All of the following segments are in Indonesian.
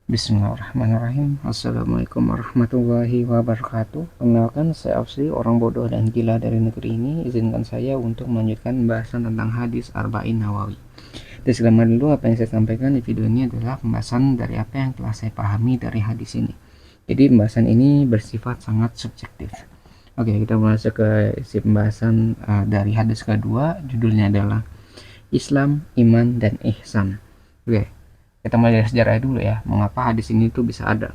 Bismillahirrahmanirrahim. Assalamualaikum warahmatullahi wabarakatuh. Kenalkan, saya Afsri, orang bodoh dan gila dari negeri ini. Izinkan saya untuk melanjutkan pembahasan tentang hadis Arba'in Nawawi. Disclaimer dulu, apa yang saya sampaikan di video ini adalah pembahasan dari apa yang telah saya pahami dari hadis ini. Jadi pembahasan ini bersifat sangat subjektif. Oke, kita masuk ke isi pembahasan dari hadis kedua. Judulnya adalah Islam, Iman, dan Ihsan. Oke, kita mulai dari sejarah dulu ya, mengapa hadis ini tuh bisa ada.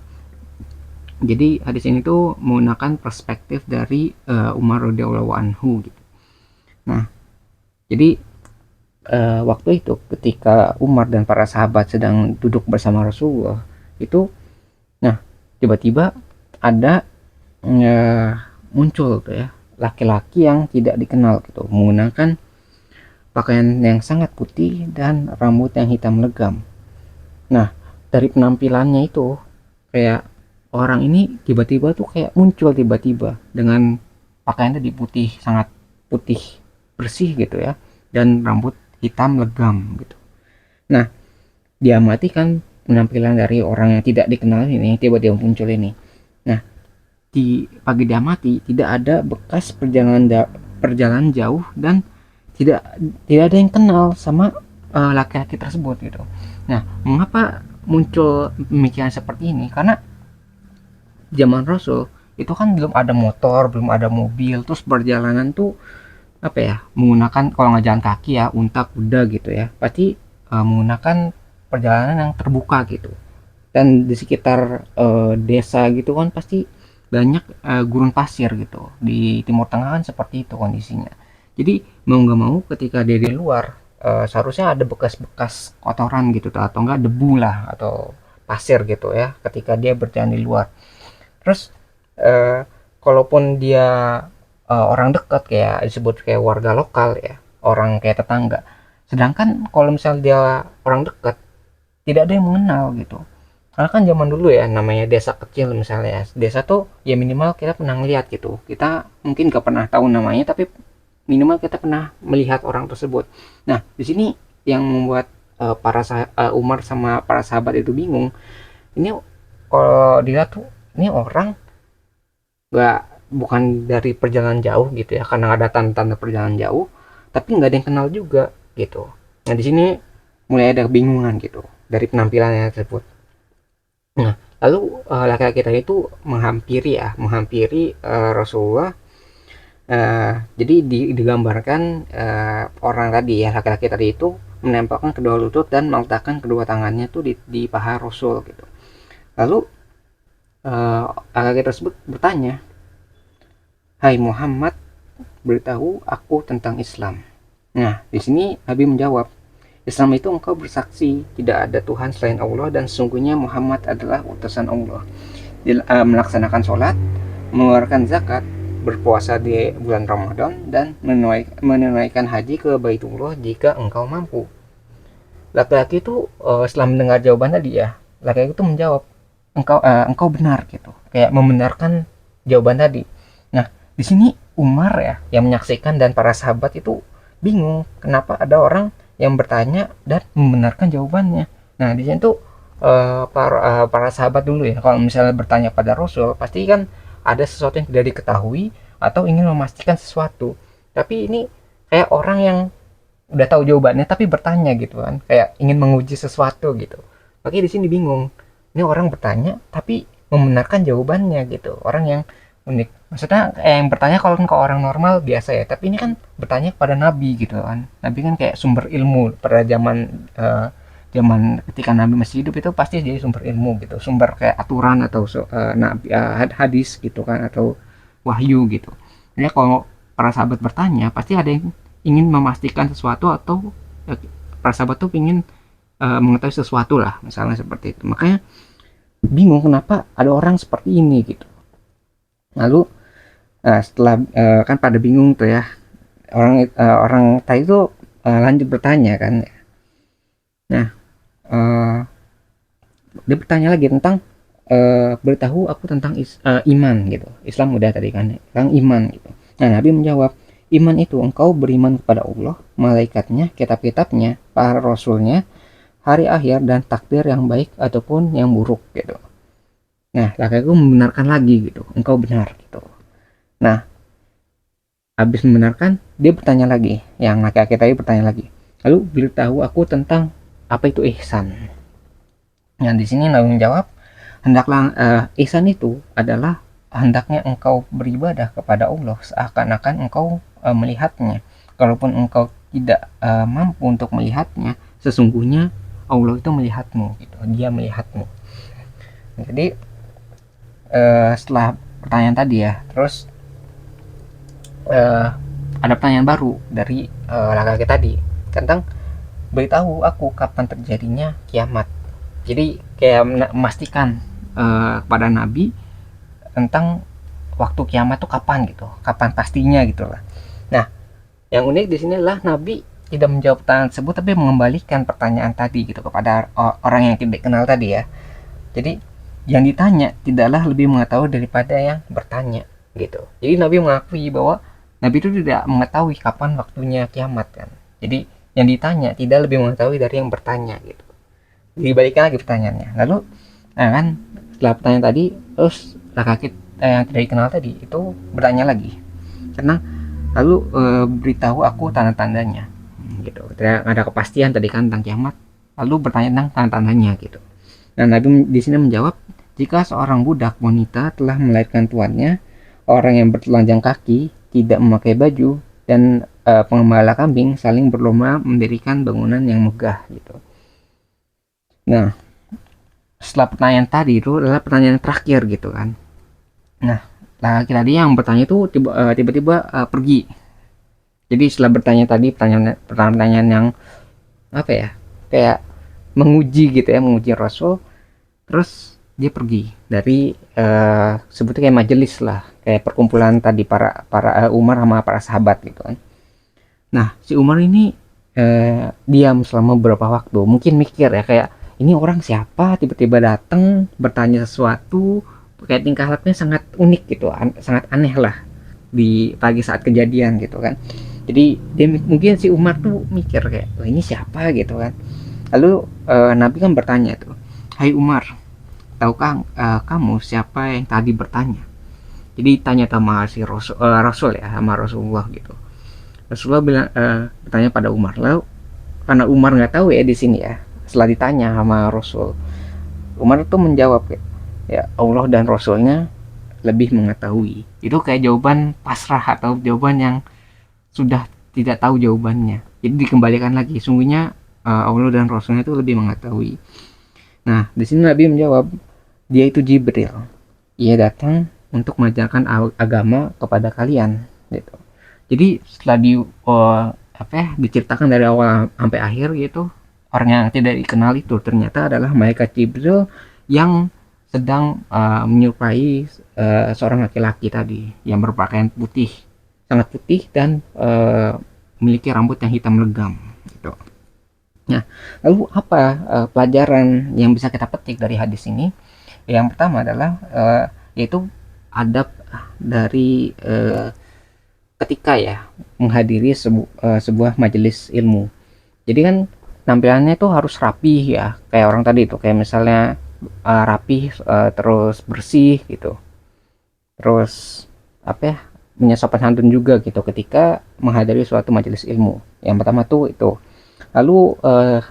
Jadi hadis ini tuh menggunakan perspektif dari Umar radhiyallahu anhu gitu. Nah, jadi waktu itu ketika Umar dan para sahabat sedang duduk bersama Rasulullah itu, nah tiba-tiba ada uh, muncul tuh ya laki-laki yang tidak dikenal gitu, menggunakan pakaian yang sangat putih dan rambut yang hitam legam. Nah, dari penampilannya itu kayak orang ini tiba-tiba tuh kayak muncul tiba-tiba dengan pakaiannya di putih, sangat putih bersih gitu ya, dan rambut hitam legam gitu. Nah, dia amati kan penampilan dari orang yang tidak dikenal ini tiba-tiba muncul ini. Nah, di pagi diamati tidak ada bekas perjalanan jauh dan tidak tidak ada yang kenal sama laki-laki tersebut gitu. Nah, mengapa muncul pemikiran seperti ini? Karena zaman Rasul itu kan belum ada motor, belum ada mobil, terus perjalanan tuh apa ya, menggunakan kalau nggak jalan kaki ya unta, kuda gitu ya, pasti menggunakan perjalanan yang terbuka gitu. Dan di sekitar desa gitu kan pasti banyak gurun pasir gitu. Di Timur Tengah kan seperti itu kondisinya. Jadi mau nggak mau ketika dia di luar seharusnya ada bekas-bekas kotoran gitu atau enggak debu lah atau pasir gitu ya ketika dia berjalan di luar. Terus eh, kalaupun dia orang dekat kayak disebut kayak warga lokal ya, orang kayak tetangga. Sedangkan kalau misal dia orang dekat tidak ada yang mengenal gitu. Karena kan zaman dulu ya namanya desa kecil misalnya. Desa tuh ya minimal kita pernah ngeliat gitu. Kita mungkin gak pernah tahu namanya tapi minimal kita pernah melihat orang tersebut. Nah, di sini yang membuat Umar sama para sahabat itu bingung. Ini kalau dilihat tuh ini orang nggak bukan dari perjalanan jauh gitu ya, karena ada tanda-tanda perjalanan jauh, tapi nggak ada yang kenal juga gitu. Nah di sini mulai ada kebingungan gitu dari penampilannya tersebut. Nah lalu laki-laki tadi itu menghampiri Rasulullah. Jadi digambarkan orang tadi ya, laki-laki tadi itu menempelkan kedua lutut dan meletakkan kedua tangannya tuh di paha Rasul gitu. Lalu laki-laki tersebut bertanya, "Hai Muhammad, beritahu aku tentang Islam." Nah, di sini Nabi menjawab, "Islam itu engkau bersaksi tidak ada Tuhan selain Allah dan sesungguhnya Muhammad adalah utusan Allah. Melaksanakan sholat, mengeluarkan zakat, berpuasa di bulan Ramadan, dan menunaikan haji ke Baitullah jika engkau mampu." Laki-laki itu setelah mendengar jawaban tadi ya, laki-laki itu menjawab, engkau benar gitu, kayak membenarkan jawaban tadi. Nah, di sini Umar ya yang menyaksikan dan para sahabat itu bingung kenapa ada orang yang bertanya dan membenarkan jawabannya. Nah, di sini tuh para sahabat dulu ya, kalau misalnya bertanya pada Rasul pasti kan ada sesuatu yang tidak diketahui atau ingin memastikan sesuatu. Tapi ini kayak orang yang udah tahu jawabannya tapi bertanya gitu kan, kayak ingin menguji sesuatu gitu. Makanya di sini bingung, ini orang bertanya tapi membenarkan jawabannya gitu, orang yang unik. Maksudnya yang bertanya kalau kan ke orang normal biasa ya, tapi ini kan bertanya kepada nabi gitu kan. Nabi kan kayak sumber ilmu pada zaman ketika nabi masih hidup itu pasti jadi sumber ilmu gitu, sumber kayak aturan atau nabi, hadis gitu kan atau wahyu gitu. Jadi kalau para sahabat bertanya pasti ada yang ingin memastikan sesuatu atau para sahabat tuh ingin mengetahui sesuatu lah misalnya seperti itu. Makanya bingung kenapa ada orang seperti ini gitu. Lalu setelah kan pada bingung tuh ya, orang tadi itu lanjut bertanya kan. Nah dia bertanya lagi tentang beritahu aku tentang iman gitu. Islam udah tadi kan, tentang iman gitu. Nah Nabi menjawab, iman itu engkau beriman kepada Allah, malaikatnya, kitab-kitabnya, para rasulnya, hari akhir dan takdir yang baik ataupun yang buruk gitu. Nah, laki-laki membenarkan lagi gitu, engkau benar gitu. Nah, habis membenarkan, dia bertanya lagi, yang laki-laki tadi bertanya lagi, lalu beritahu aku tentang apa itu ihsan. Nah, di sini Nabi menjawab, hendaklah ihsan itu adalah hendaknya engkau beribadah kepada Allah seakan-akan engkau melihatnya. Kalaupun engkau tidak mampu untuk melihatnya, sesungguhnya Allah itu melihatmu gitu. Dia melihatmu. Jadi setelah pertanyaan tadi ya, terus ada pertanyaan baru dari laki-laki tadi tentang beritahu aku kapan terjadinya kiamat. Jadi kayak memastikan kepada Nabi tentang waktu kiamat tuh kapan gitu, kapan pastinya gitu lah. Nah, yang unik di sini adalah Nabi tidak menjawab pertanyaan tersebut tapi mengembalikan pertanyaan tadi gitu kepada orang yang tidak kenal tadi ya. Jadi yang ditanya tidaklah lebih mengetahui daripada yang bertanya gitu. Jadi Nabi mengakui bahwa Nabi itu tidak mengetahui kapan waktunya kiamat kan. Jadi yang ditanya tidak lebih mengetahui dari yang bertanya gitu. Dibalikan lagi pertanyaannya. Lalu nah kan setelah pertanyaan tadi terus laki-laki yang tidak dikenal tadi itu bertanya lagi karena lalu beritahu aku tanda-tandanya gitu. Tidak ada kepastian tadi kan tentang kiamat, lalu bertanya tentang tanda-tandanya gitu. Dan Nabi di sini menjawab, jika seorang budak wanita telah melahirkan tuannya, orang yang bertelanjang kaki, tidak memakai baju, dan pengembala kambing saling berlomba mendirikan bangunan yang megah gitu. Nah, setelah pertanyaan tadi itu adalah pertanyaan terakhir gitu kan. Nah, laki tadi yang bertanya itu tiba-tiba pergi. Jadi setelah bertanya tadi pertanyaan yang apa ya, kayak menguji gitu ya, menguji Rasul, terus dia pergi dari sebutnya kayak majelis lah, kayak perkumpulan tadi para Umar sama para sahabat gitu kan. Nah, si Umar ini diam selama beberapa waktu, mungkin mikir ya kayak ini orang siapa tiba-tiba datang bertanya sesuatu, kayak tingkah lakunya sangat unik gitu, sangat aneh lah di pagi saat kejadian gitu kan. Jadi dia mungkin si Umar tuh mikir kayak oh, ini siapa gitu kan. Lalu Nabi kan bertanya tuh, hai Umar, tahukah kamu siapa yang tadi bertanya? Jadi tanya sama si Rasul ya, sama Rasulullah gitu. Rasulullah bilang bertanya pada Umar. Lalu karena Umar nggak tahu ya di sini ya, setelah ditanya sama Rasul, Umar tuh menjawab kayak, ya Allah dan Rasulnya lebih mengetahui. Itu kayak jawaban pasrah atau jawaban yang sudah tidak tahu jawabannya. Jadi dikembalikan lagi, sungguhnya Allah dan Rasulnya itu lebih mengetahui. Nah, di sini Nabi menjawab, dia itu Jibril. Ia datang untuk mengajarkan agama kepada kalian. Gitu. Jadi setelah diceritakan dari awal sampai akhir gitu, orang yang tidak dikenal itu ternyata adalah malaikat Jibril yang sedang menyerupai seorang laki-laki tadi yang berpakaian putih, sangat putih dan memiliki rambut yang hitam legam. Gitu. Nah, lalu apa pelajaran yang bisa kita petik dari hadis ini? Yang pertama adalah yaitu adab dari ketika ya menghadiri sebuah majelis ilmu. Jadi kan tampilannya tuh harus rapih ya, kayak orang tadi itu, kayak misalnya rapih terus bersih gitu. Terus apa ya? Punya sopan santun juga gitu ketika menghadiri suatu majelis ilmu. Yang pertama tuh itu. Lalu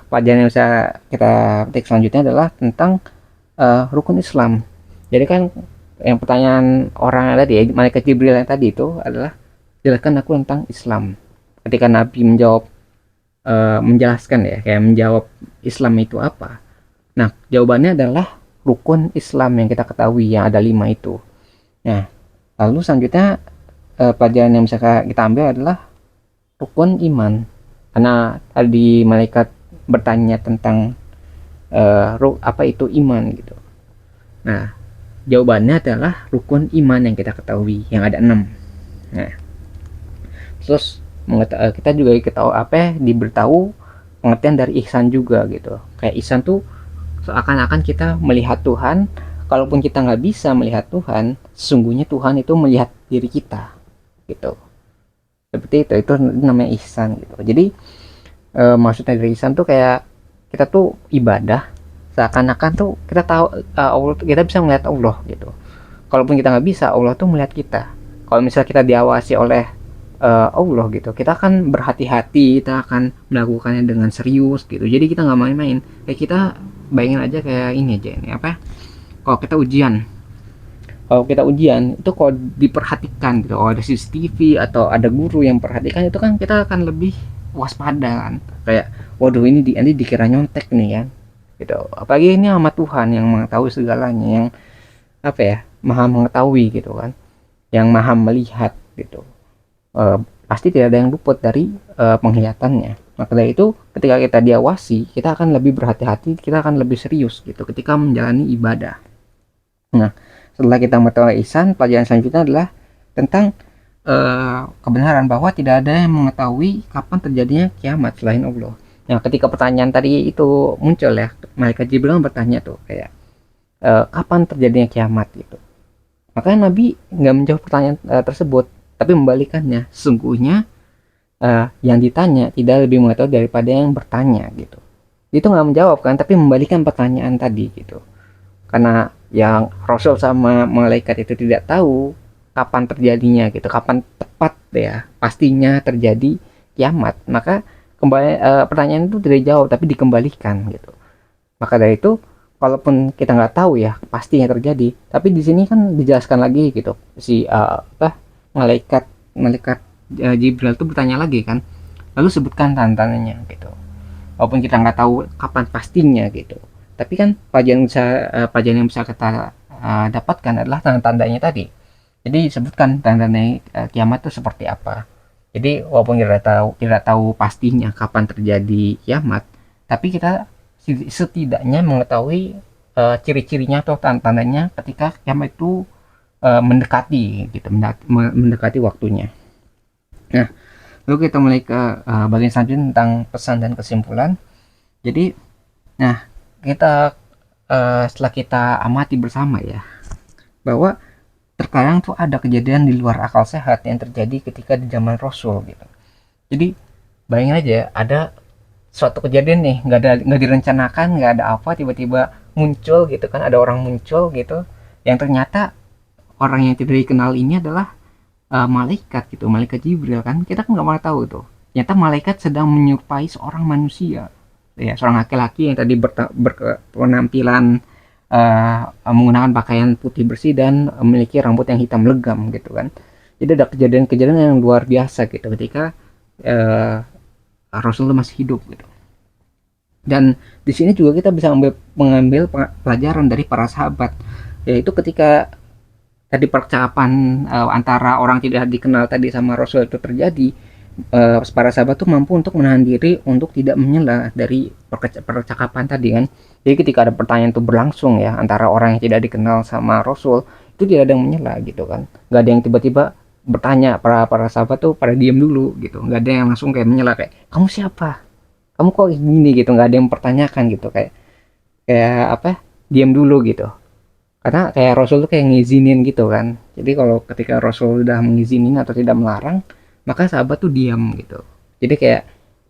pelajaran yang bisa kita petik selanjutnya adalah tentang rukun Islam. Jadi kan yang pertanyaan orang yang tadi ya, malaikat Jibril yang tadi itu adalah jelaskan aku tentang Islam. Ketika Nabi menjawab menjelaskan ya, kayak menjawab Islam itu apa. Nah, jawabannya adalah rukun Islam yang kita ketahui yang ada 5 itu. Nah, lalu selanjutnya pelajaran yang bisa kita ambil adalah rukun iman. Karena tadi malaikat bertanya tentang apa itu iman gitu. Nah, jawabannya adalah rukun iman yang kita ketahui yang ada 6. Nah, terus kita juga diberitahu pengertian dari ihsan juga gitu. Kayak ihsan tuh seakan-akan kita melihat Tuhan, kalaupun kita nggak bisa melihat Tuhan, sesungguhnya Tuhan itu melihat diri kita gitu. Seperti itu namanya ihsan gitu. Jadi maksudnya dari ihsan tuh kayak kita tuh ibadah seakan-akan tuh kita tahu Allah, kita bisa melihat Allah gitu. Kalaupun kita nggak bisa, Allah tuh melihat kita. Kalau misalnya kita diawasi oleh Allah gitu, kita akan berhati-hati, kita akan melakukannya dengan serius gitu. Jadi kita nggak main-main. Kayak kita bayangin aja kayak ini aja, ini apa? Kalau kita ujian, itu kalau diperhatikan gitu, kalau ada CCTV atau ada guru yang perhatikan, itu kan kita akan lebih waspada kan. Kayak waduh, ini nanti dikira nyontek nih kan gitu. Apalagi ini sama Tuhan yang mengetahui segalanya, yang apa ya, maha mengetahui gitu kan, yang maha melihat gitu. Eh, Pasti tidak ada yang luput dari penglihatannya. Maka dari itu ketika kita diawasi, kita akan lebih berhati-hati, kita akan lebih serius gitu ketika menjalani ibadah. Nah, setelah kita mengetahui ihsan, pelajaran selanjutnya adalah tentang kebenaran bahwa tidak ada yang mengetahui kapan terjadinya kiamat selain Allah. Nah, ketika pertanyaan tadi itu muncul ya, malaikat Jibril bertanya tuh kayak kapan terjadinya kiamat gitu. Makanya Nabi nggak menjawab pertanyaan tersebut, tapi membalikannya. Sesungguhnya yang ditanya tidak lebih mengetahui daripada yang bertanya gitu. Itu nggak menjawab kan, tapi membalikan pertanyaan tadi gitu. Karena yang Rasul sama malaikat itu tidak tahu kapan terjadinya gitu, kapan tepat ya pastinya terjadi kiamat, maka kembali pertanyaan itu tidak dijawab tapi dikembalikan gitu. Maka dari itu, walaupun kita nggak tahu ya pastinya terjadi, tapi di sini kan dijelaskan lagi gitu, si malaikat malaikat Jibril itu bertanya lagi kan, lalu sebutkan tanda-tandanya gitu. Walaupun kita nggak tahu kapan pastinya gitu, tapi kan pelajaran yang bisa kita dapatkan adalah tanda-tandanya tadi. Jadi disebutkan tanda-tanda kiamat itu seperti apa. Jadi walaupun kita tahu pastinya kapan terjadi kiamat, tapi kita setidaknya mengetahui ciri-cirinya atau tanda-tandanya ketika kiamat itu mendekati gitu, mendekati waktunya. Nah, lalu kita mulai ke bagian selanjutnya tentang pesan dan kesimpulan. Jadi, nah, kita setelah kita amati bersama ya, bahwa terkadang tuh ada kejadian di luar akal sehat yang terjadi ketika di zaman Rasul gitu. Jadi bayangin aja, ada suatu kejadian nih, nggak direncanakan, nggak ada apa, tiba-tiba muncul gitu kan, ada orang muncul gitu, yang ternyata orang yang tidak dikenal ini adalah malaikat gitu, malaikat Jibril kan. Kita kan nggak mau tahu tuh, ternyata malaikat sedang menyerupai seorang manusia ya, seorang laki-laki yang tadi berpenampilan menggunakan pakaian putih bersih dan memiliki rambut yang hitam legam gitu kan. Jadi ada kejadian-kejadian yang luar biasa gitu ketika Rasul masih hidup gitu. Dan di sini juga kita bisa mengambil pelajaran dari para sahabat, yaitu ketika tadi percakapan antara orang tidak dikenal tadi sama Rasul itu terjadi, para sahabat tuh mampu untuk menahan diri untuk tidak menyela dari percakapan tadi kan. Jadi ketika ada pertanyaan itu berlangsung ya antara orang yang tidak dikenal sama Rasul, itu tidak ada yang menyela gitu kan, nggak ada yang tiba-tiba bertanya. Para sahabat tuh pada diam dulu gitu, nggak ada yang langsung kayak menyela kayak kamu siapa, kamu kok gini gitu, nggak ada yang mempertanyakan gitu, kayak kayak apa, diam dulu gitu. Karena kayak Rasul tuh kayak ngizinin gitu kan. Jadi kalau ketika Rasul udah mengizinin atau tidak melarang, maka sahabat tuh diam gitu. Jadi kayak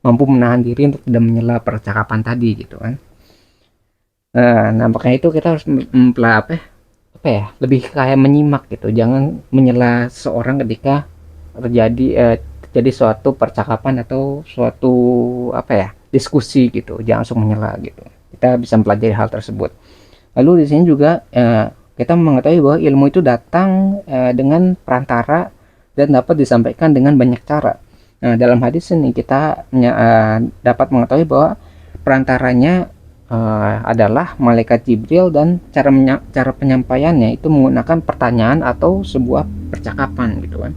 mampu menahan diri untuk tidak menyela percakapan tadi gitu kan. Nah, makanya itu kita harus apa ya, lebih kayak menyimak gitu. Jangan menyela seorang ketika terjadi suatu percakapan atau suatu apa ya, diskusi gitu. Jangan langsung menyela gitu. Kita bisa mempelajari hal tersebut. Lalu di sini juga kita mengetahui bahwa ilmu itu datang dengan perantara dan dapat disampaikan dengan banyak cara. Nah, dalam hadis ini kita dapat mengetahui bahwa perantaranya adalah malaikat Jibril, dan cara penyampaiannya itu menggunakan pertanyaan atau sebuah percakapan gitu kan.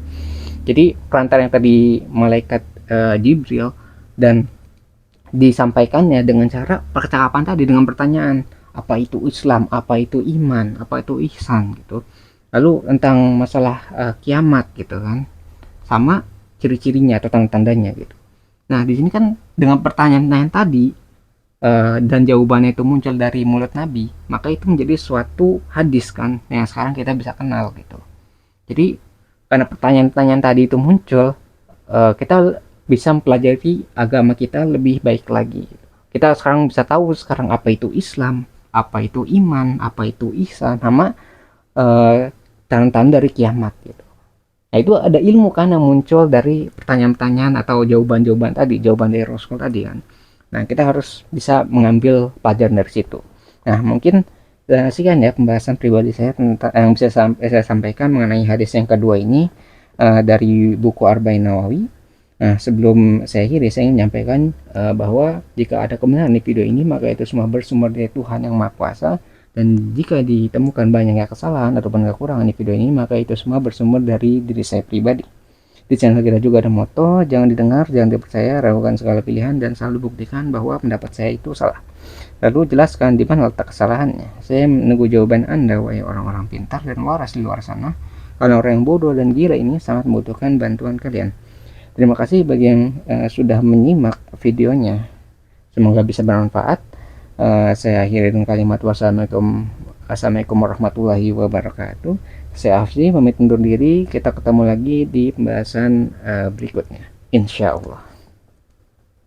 Jadi perantara yang tadi malaikat Jibril, dan disampaikannya dengan cara percakapan tadi dengan pertanyaan, apa itu Islam, apa itu iman, apa itu ihsan gitu. Lalu tentang masalah kiamat gitu kan, sama ciri-cirinya atau tanda-tandanya gitu. Nah di sini kan dengan pertanyaan tadi dan jawabannya itu muncul dari mulut Nabi, maka itu menjadi suatu hadis kan yang sekarang kita bisa kenal gitu. Jadi karena pertanyaan-pertanyaan tadi itu muncul, kita bisa mempelajari agama kita lebih baik lagi gitu. Kita sekarang bisa tahu sekarang apa itu Islam, apa itu iman, apa itu ihsan, sama tanda-tanda dari kiamat gitu. Nah itu ada ilmu kan yang muncul dari pertanyaan-pertanyaan atau jawaban-jawaban tadi, jawaban dari Rasul tadi kan. Nah kita harus bisa mengambil pelajaran dari situ. Nah mungkin sekian ya pembahasan pribadi saya tentang yang bisa saya sampaikan mengenai hadis yang kedua ini dari buku Arba'in Nawawi. Nah sebelum saya akhiri saya ingin menyampaikan bahwa jika ada kebenaran di video ini maka itu semua bersumber dari Tuhan yang Maha Kuasa, dan jika ditemukan banyaknya kesalahan ataupun kekurangan di video ini maka itu semua bersumber dari diri saya pribadi. Di channel kita juga ada moto, jangan didengar, jangan dipercaya, ragukan segala pilihan, dan selalu buktikan bahwa pendapat saya itu salah. Lalu jelaskan di mana letak kesalahannya. Saya menunggu jawaban Anda, wahai orang-orang pintar dan waras di luar sana. Kalau orang yang bodoh dan gila ini sangat membutuhkan bantuan kalian. Terima kasih bagi yang sudah menyimak videonya. Semoga bisa bermanfaat. Saya akhiri dengan kalimat wassalamualaikum warahmatullahi wabarakatuh. Saya Afzi pamit undur diri. Kita ketemu lagi di pembahasan berikutnya, insya Allah.